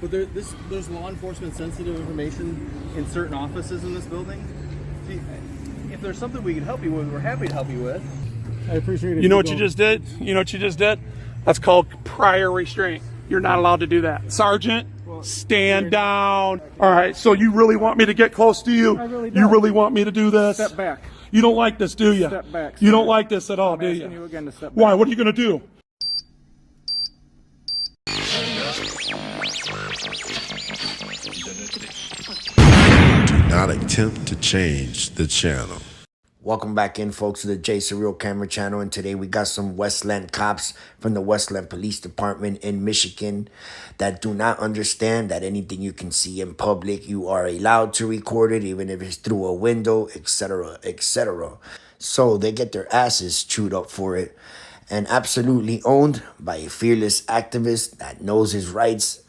But there's law enforcement sensitive information in certain offices in this building. See, if there's something we can help you with, we're happy to help you with. I appreciate it. You know what you just did? You know what you just did? That's called prior restraint. You're not allowed to do that. Sergeant, stand down. All right, so you really want me to get close to you? I really don't. You really want me to do this? Step back. You don't like this, do you? Step back. You don't like this at all, do asking you? you again to step back. Why? What are you going to do? Do not attempt to change the channel. Welcome back in, folks, to the J Surreal Camera Channel, and today we got some Westland cops from the Westland Police Department in Michigan that do not understand that anything you can see in public, you are allowed to record it, even if it's through a window, etc., etc. So they get their asses chewed up for it, and absolutely owned by a fearless activist that knows his rights,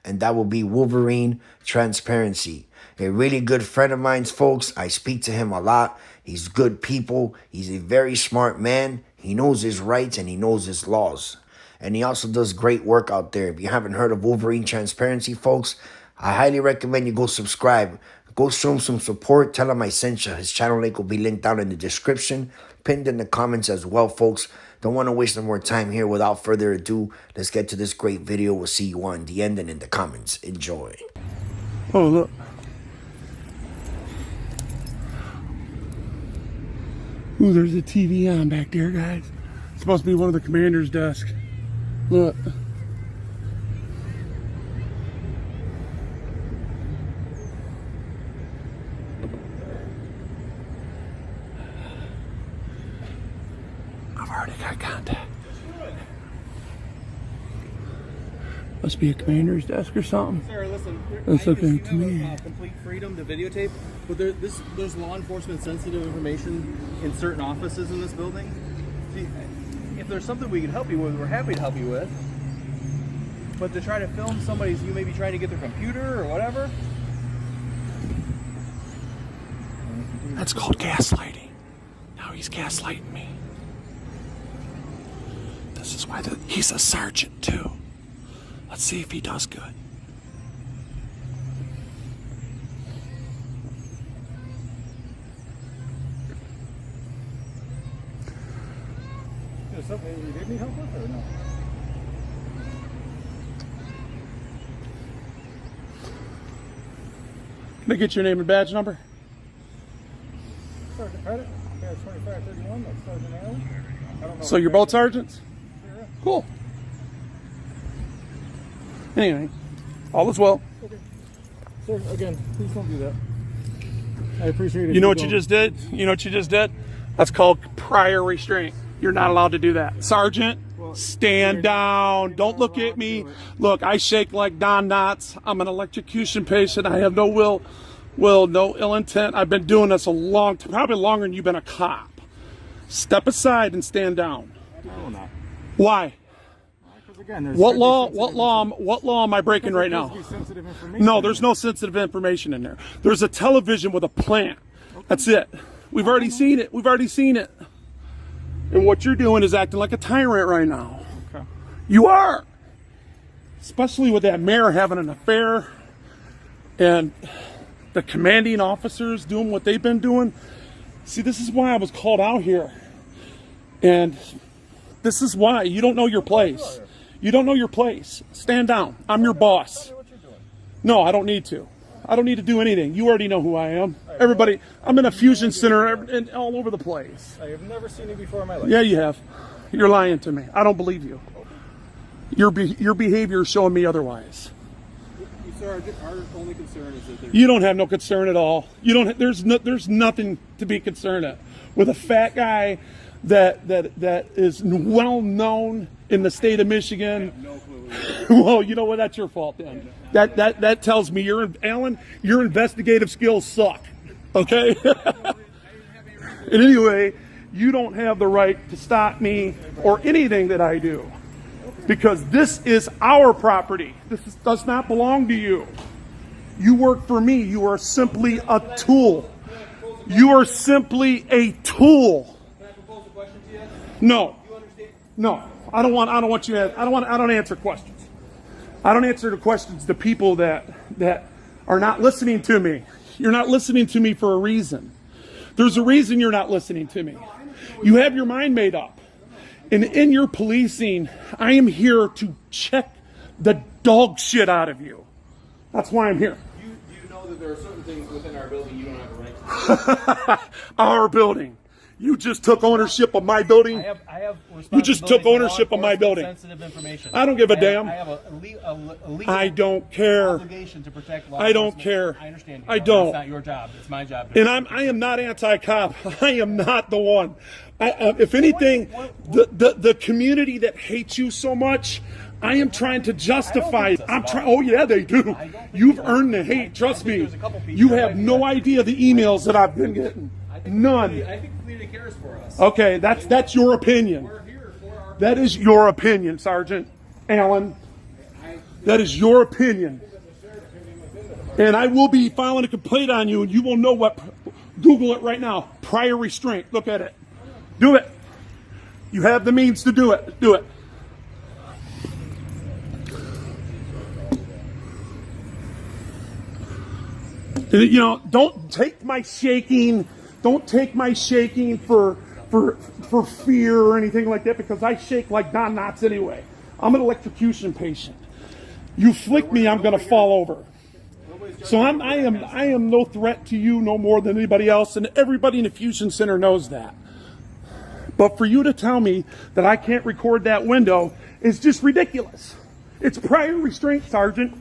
and that will be Wolverine Transperancy. A really good friend of mine, folks. I speak to him a lot. He's good people. He's a very smart man. He knows his rights and he knows his laws. And he also does great work out there. If you haven't heard of Wolverine Transperancy, folks, I highly recommend you go subscribe. Go show him some support. Tell him I sent you. His channel link will be linked down in the description, pinned in the comments as well, folks. Don't want to waste no more time here. Without further ado, let's get to this great video. We'll see you on the end and in the comments. Enjoy. Oh, look. Ooh, there's a TV on back there, guys. It's supposed to be one of the commander's desks. Look. I've already got contact. Must be a commander's desk or something. Sir, listen. That's okay you to have me. Complete freedom to videotape, but there's law enforcement sensitive information in certain offices in this building. See, if there's something we can help you with, we're happy to help you with. But to try to film somebody's, you may be trying to get their computer or whatever. That's called gaslighting. Now he's gaslighting me. This is why he's a sergeant too. Let's see if he does good. Is there something you did need help with or no? Can I get your name and badge number? Sergeant Pettit, badge 2531, that's Sergeant Allen. I don't know. So you're both sergeants? Sure. Cool. Anyway, all is well. Okay. Sir, again, please don't do that. I appreciate it. You know what you just did? You know what you just did? That's called prior restraint. You're not allowed to do that. Sergeant, stand down. Don't look at me. Look, I shake like Don Knotts. I'm an electrocution patient. I have no no ill intent. I've been doing this a long time, probably longer than you've been a cop. Step aside and stand down. I will not. Why? Again, there's What law am I breaking right now? sensitive information. No, there's no sensitive information in there. There's a television with a plant. That's it. We've already seen it. We've already seen it. And what you're doing is acting like a tyrant right now. Okay. You are. Especially with that mayor having an affair and the commanding officers doing what they've been doing. See, this is why I was called out here. And this is why you don't know your place. You don't know your place. Stand down. I'm your boss. No, I don't need to. I don't need to do anything. You already know who I am. Everybody, I'm in a fusion center and all over the place. I have never seen you before in my life. Yeah, you have. You're lying to me. I don't believe you. Your behavior is showing me otherwise. Sir, our only concern is that You don't have no concern at all. You don't. There's nothing to be concerned at with a fat guy that is well known in the state of Michigan. Well, you know what? That's your fault then. That tells me Alan, your investigative skills suck. Okay. And anyway, you don't have the right to stop me or anything that I do, because this is our property. Does not belong to you. You work for me. You are simply a tool. You are simply a tool. Can I propose a question to you? No. You understand? No. I don't want you to I don't answer questions. I don't answer the questions to people that are not listening to me. You're not listening to me for a reason. There's a reason you're not listening to me. You have your mind made up. And in your policing, I am here to check the dog shit out of you. That's why I'm here. You know that there are certain things within our building you don't have a right to. Our building. You just took ownership of my building. I have You just took ownership of my building. Sensitive information. I don't give a damn. I have a legal I don't care. obligation to protect law I don't enforcement. care. I understand. I don't. It's not your job. It's my job. And I am not anti-cop. I am not the one. If anything, the community that hates you so much, I am trying to justify it. I'm trying. Oh yeah, they do. You've earned the hate. Trust me. You have no idea the emails that I've been getting. None. I think the community cares for us. Okay, that's your opinion. We're here for our. That is your opinion, Sergeant Allen. That is your opinion. And I will be filing a complaint on you, and you will know what. Google it right now. Prior restraint. Look at it. Do it. You have the means to do it. Do it. You know, don't take my shaking. Don't take my shaking for fear or anything like that, because I shake like Don Knotts anyway. I'm an electrocution patient. You flick me, I'm going to fall over. So I am no threat to you no more than anybody else, and everybody in the Fusion Center knows that. But for you to tell me that I can't record that window is just ridiculous. It's prior restraint, Sergeant.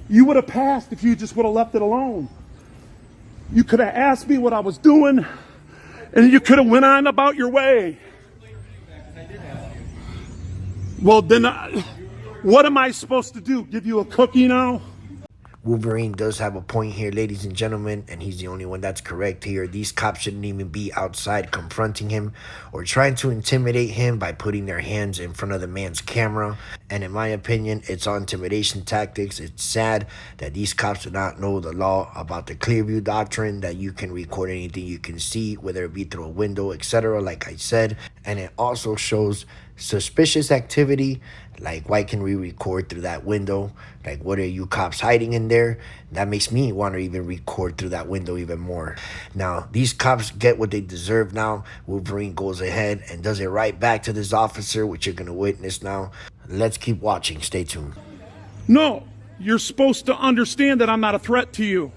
You would have passed if you just would have left it alone. You could have asked me what I was doing, and you could have went on about your way. Well, then, what am I supposed to do? Give you a cookie now? Wolverine does have a point here, ladies and gentlemen, and he's the only one that's correct here. These cops shouldn't even be outside confronting him or trying to intimidate him by putting their hands in front of the man's camera. And in my opinion, it's all intimidation tactics. It's sad that these cops do not know the law about the Clearview Doctrine, that you can record anything you can see, whether it be through a window, etc., like I said. And it also shows suspicious activity, like why can we record through that window? Like, what are you cops hiding in there? That makes me want to even record through that window even more. Now, these cops get what they deserve now. Wolverine goes ahead and does it right back to this officer, which you're going to witness now. Let's keep watching. Stay tuned. No, you're supposed to understand that I'm not a threat to you.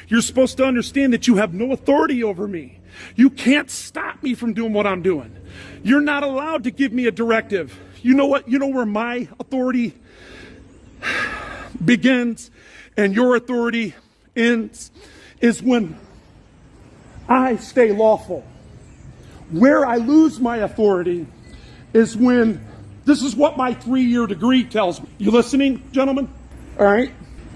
You're supposed to understand that you have no authority over me. You can't stop me from doing what I'm doing. You're not allowed to give me a directive. You know what? You know where my authority begins and your authority ends is when I stay lawful. Where I lose my authority is when, this is what my 3-year degree tells me. You listening, gentlemen? All right.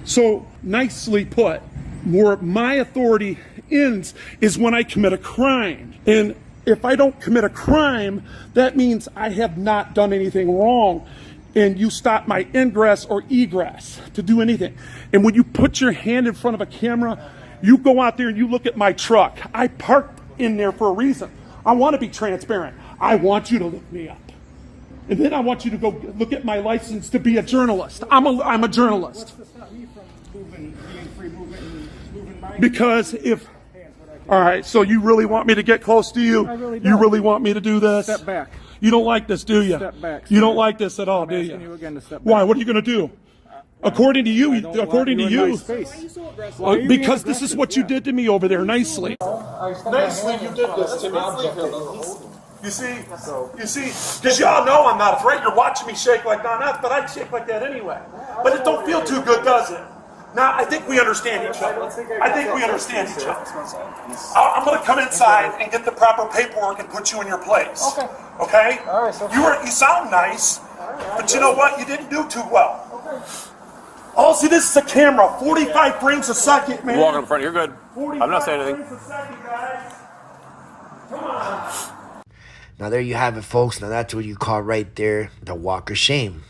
So nicely put, where my authority ends is when I commit a crime. And if I don't commit a crime, that means I have not done anything wrong. And you stop my ingress or egress to do anything. And when you put your hand in front of a camera, you go out there and you look at my truck. I parked in there for a reason. I want to be transparent. I want you to look me up. And then I want you to go look at my license to be a journalist. I'm a journalist. What's to stop me from being free movement and moving my Because if, all right, so you really want me to get close to you? I really You don't. really want me to do this? Step back. You don't like this, do you? Step back. You don't like this at all, I'm do asking you? you again to step back. Why? What are you going to do? According to you, I don't according to want you in you, my space. Why are you being because this is aggressive? what you Yeah. did to me over there, nicely. Nicely, you did this to me. You see, because y'all know I'm not a threat. You're watching me shake like that, but I shake like that anyway. But it don't feel too good, does it? Now, I think we understand each other. I think we understand each other. I'm going to come inside and get the proper paperwork and put you in your place. Okay. Okay? All right, so- You sound nice, but you know what? You didn't do too well. Oh, see, this is a camera. 45 frames a second, man. Walk in front. You're good. I'm not saying 45 anything. frames a second, guys. Come on. Now, there you have it, folks. Now, that's what you call right there the walk of shame.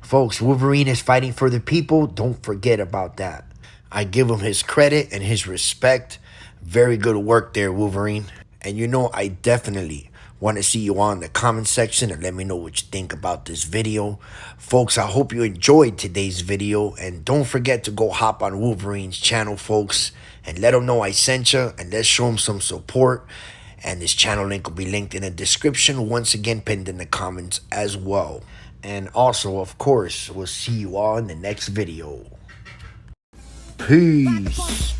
Folks, Wolverine is fighting for the people. Don't forget about that. I give him his credit and his respect. Very good work there, Wolverine. And you know, I definitely Want to see you all in the comment section and let me know what you think about this video. Folks, I hope you enjoyed today's video. And don't forget to go hop on Wolverine's channel, folks. And let him know I sent you. And let's show him some support. And this channel link will be linked in the description. Once again, pinned in the comments as well. And also, of course, we'll see you all in the next video. Peace.